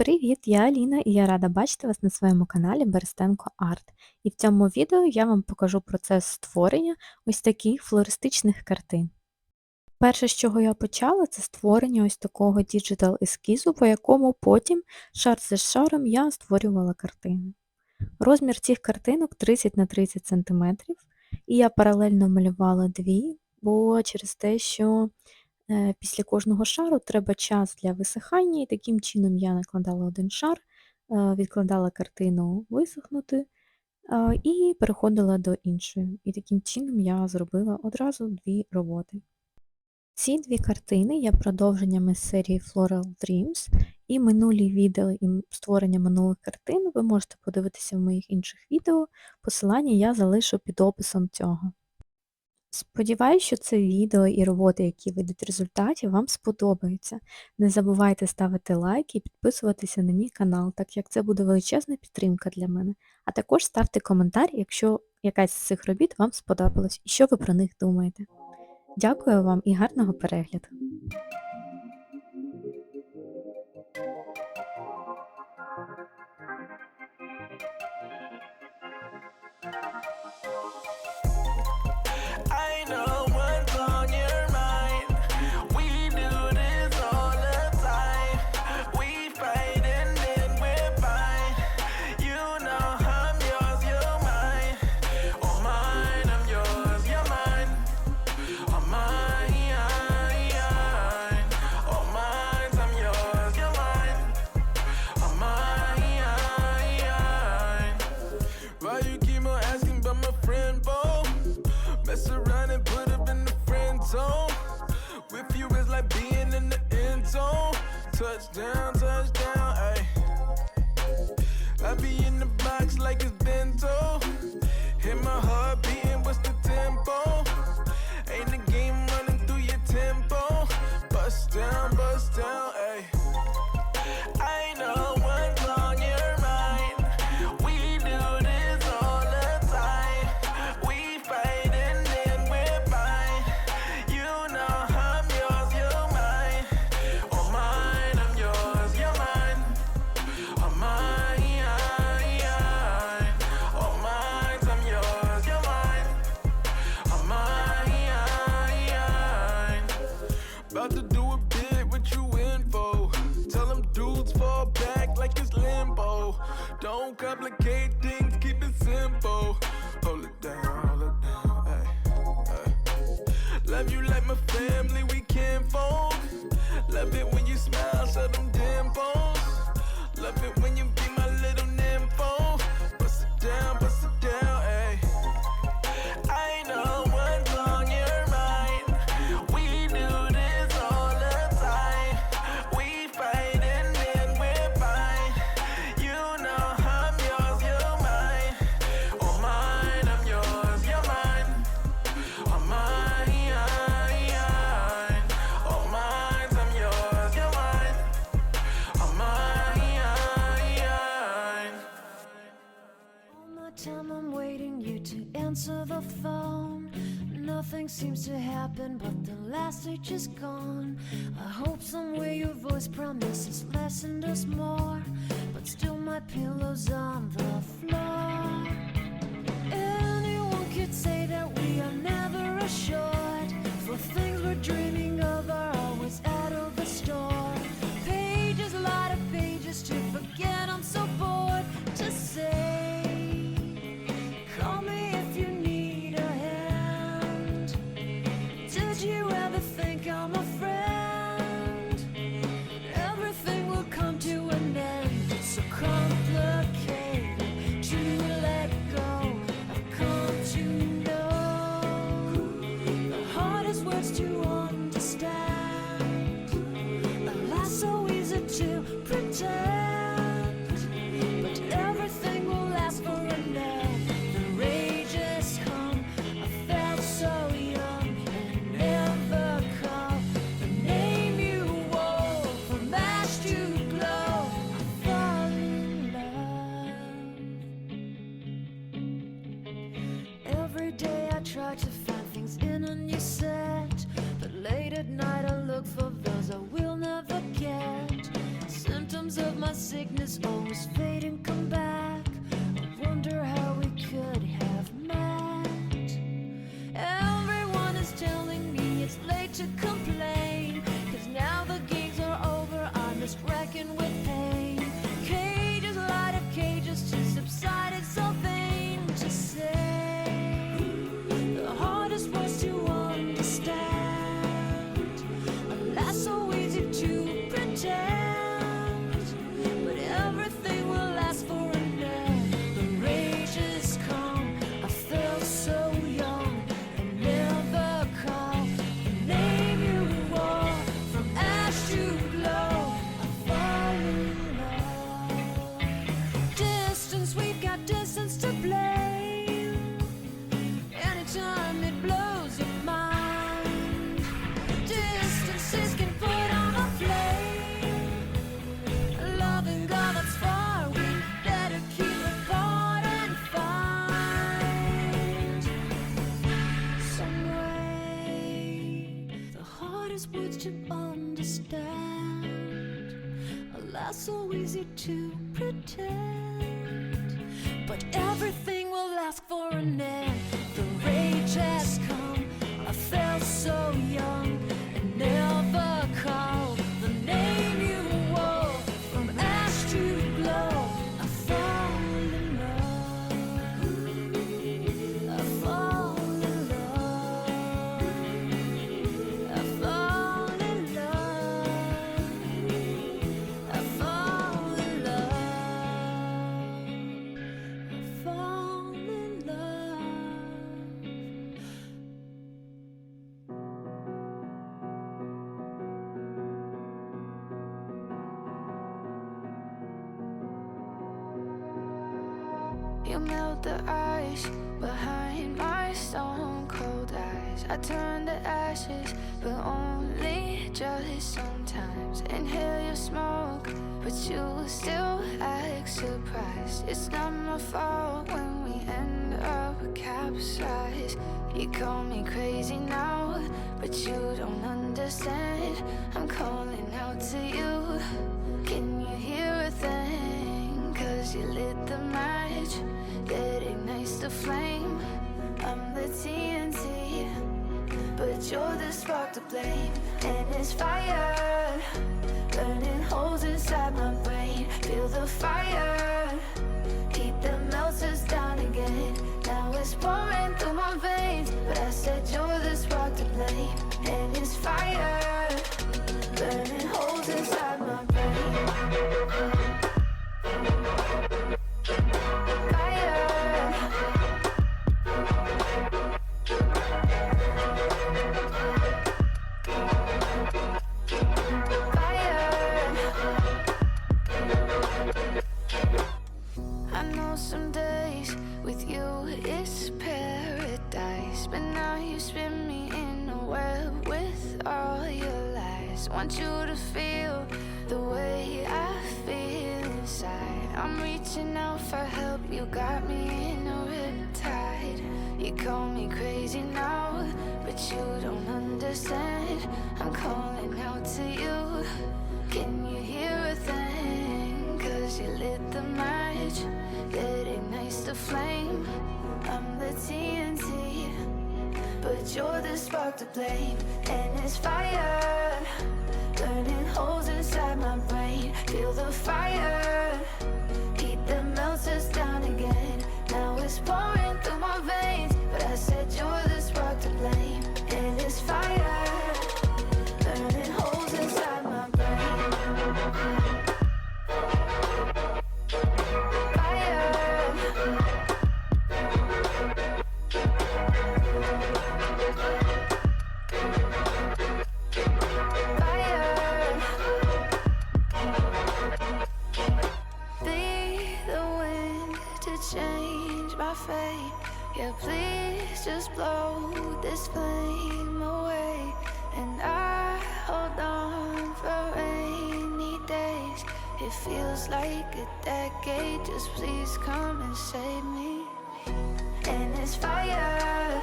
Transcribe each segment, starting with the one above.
Привіт, я Аліна і я рада бачити вас на своєму каналі Берестенко Арт. І в цьому відео я вам покажу процес створення ось таких флористичних картин. Перше, з чого я почала, це створення ось такого діджитал-ескізу, по якому потім шар за шаром я створювала картину. Розмір цих картинок 30 на 30 см, і я паралельно малювала дві, бо через те, що після кожного шару треба час для висихання, і таким чином я накладала один шар, відкладала картину висохнути і переходила до іншої. І таким чином я зробила одразу дві роботи. Ці дві картини є продовженнями серії Floral Dreams, і минулі відео і створення минулих картин ви можете подивитися в моїх інших відео, посилання я залишу під описом цього. Сподіваюсь, що це відео і роботи, які вийдуть в результаті, вам сподобаються. Не забувайте ставити лайк і підписуватися на мій канал, так як це буде величезна підтримка для мене. А також ставте коментар, якщо якась з цих робіт вам сподобалась і що ви про них думаєте. Дякую вам і гарного перегляду! I know what's on your mind. We do this all the time. We fight and then we're fine. You know I'm yours, you're mine. Oh mine, I'm yours, you're mine. Oh mine, oh mine, I'm yours, you're mine. Oh mine. Why you keep on asking about my friend, boy? Mess around and put up in the friend zone. With you is like being in the end zone. Touchdown, touchdown, ayy. I be in the box like it's bento. Hit my heart beating, what's the tempo? Ain't the game running through your tempo. Bust down, ayy. I know what's on your mind. We do this all the time. We fight and then we're fine. You know I'm yours, you're mine. Oh mine, I'm yours, you're mine. Oh mine, oh mine, I'm yours, you're mine. Oh mine. About to do a bit with you info. Tell them dudes fall back like it's limbo. Don't complicate things, keep it simple. Hold it down, ay, ay. Love you like my family, we can't fold. Love it when you smile, show them dimples. Love it when you be my little nympho. Bust it down, ay. I know what's on your mind. We do this all the time. We fight and then we're fine. You know I'm yours, you're mine. Oh mine, I'm yours, you're mine. Oh mine, oh mine, I'm yours, you're mine. Oh mine. All my time I'm waiting you to answer the phone. Nothing seems to happen, but the last stage is gone. I hope somewhere your voice promises less and us more, but still my pillow's on the floor. Anyone could say that we are never assured, for things we're dreaming of are always out of the store. Pages, a lot of pages to forget, I'm so bored to say. Call me if you need a hand. Did you ever think I'm a friend? Everything will come to an end. It's so complicated to let go. I've come to know the hardest words to understand. sickness always fade and come back. I wonder how we could have met. Everyone is telling me it's late to complain, 'cause now the gigs are over, I'm just wrecking with pain. Cages, light up cages to subside, it's so vain to say. The hardest words to understand, alas so easy to pretend, but everything will last for a night. The rage has come, I felt so young and never called the name you wore. From ash to glow, I fall in love. Distance, we've got distance to blame. Anytime it blows your mind, distances can put on a flame. Loving God that's far, we better keep it apart and find some way. The hardest words to understand, alas so easy to pretend, but everything will last for an end. The rage has come, I felt so young and never called the name you wore. From ash to glow, I fall in love. I fall in love. I fall in love. I fall in love. I fall in love. You melt the ice behind my stone cold eyes. I turn to ashes, but only just sometimes. Inhale your smoke, but you still act surprised. It's not my fault when we end up capsized. You call me crazy now, but you don't understand. I'm calling out to you. Can you hear a thing? 'Cause you lit the match that ignites the flame. I'm the TNT, but you're the spark to blame. And it's fire, burning holes inside my brain. Feel the fire, keep the melters down again. Now it's pouring through my veins, but I said you're the spark to blame. And it's fire, burning holes inside my brain. I know some days with you it's paradise, but now you spin me in a web with all your lies. Want you to feel the way I feel inside. I'm reaching out for help, you got me in a riptide. You call me crazy now, but you don't understand. I'm calling out to you. Can you hear a thing? 'Cause you lit the match that ignites the flame. I'm the TNT, but you're the spark to blame. And it's fire, burning holes inside my brain. Feel the fire, keep the melters down again. Now it's pouring through my veins, but I said you're the spark to blame. And it's fire, burning holes inside my brain. Change my fate, yeah, please just blow this flame away. And I hold on for rainy days. It feels like a decade, just please come and save me. And it's fire,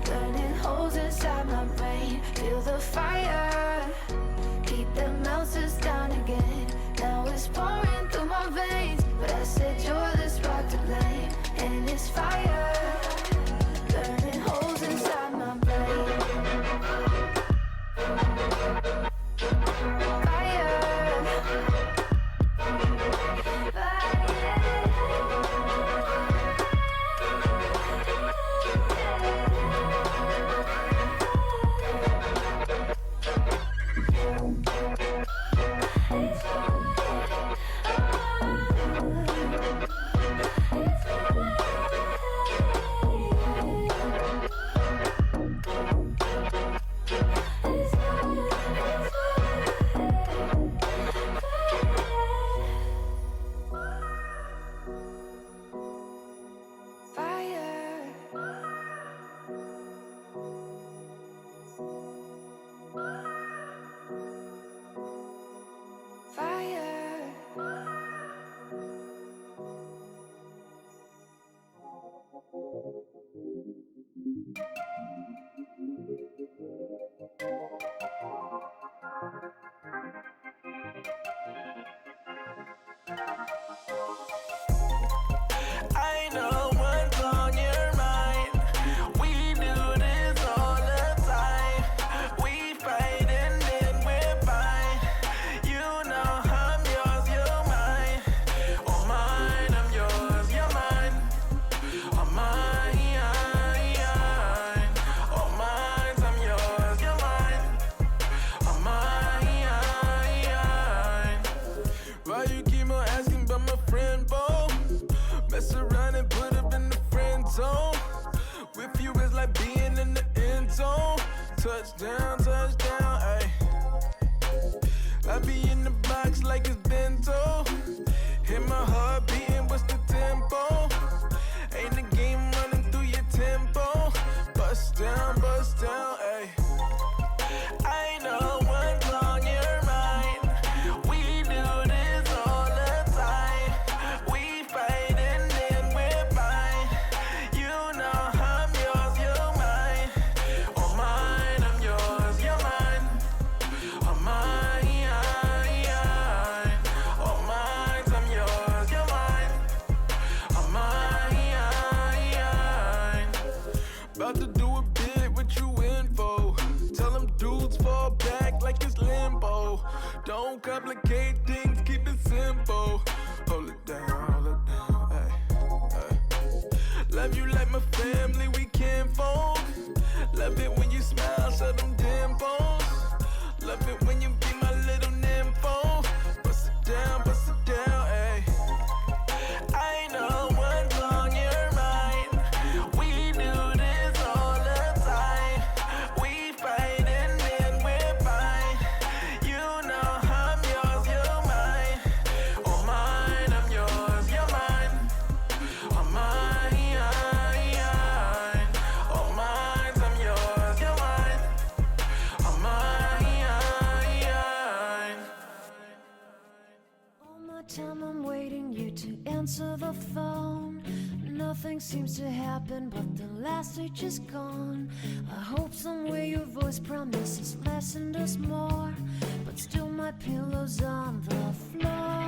burning holes inside my brain. Feel the fire, keep the melters down again. Now it's pouring through asking about my friend, Bo. Mess around and put up in the friend zone. With you is like being in the end zone. Touchdown, touchdown, ayy. I be in the box like it's bento. Hit my heart beating, what's the tempo? Ain't the game running through your tempo. Bust down, ayy. I know what's on your mind. We do this all the time. We fight and then we're fine. You know I'm yours, you're mine. Oh mine, I'm yours, you're mine. Oh mine, oh mine, I'm yours, you're mine. Oh mine. About to do a bit, what you in for? Tell them dudes fall back like it's limbo. Don't complicate things, keep it simple. Hold it down, ay, ay. Love you like my family, we can't fold. Love it when you smile, show them dimples. Love it when you be my little nympho. Bust it down, ay. I know what's on your mind. We do this all the time. We fight and then we're fine. You know I'm yours, you're mine. Oh mine, I'm yours, you're mine. Oh mine, oh mine, I'm yours, you're mine. Oh mine. All my time I'm waiting you to answer the phone. Nothing seems to happen, but the last itch is gone. I hope somewhere your voice promises less and us more, but still my pillow's on the floor.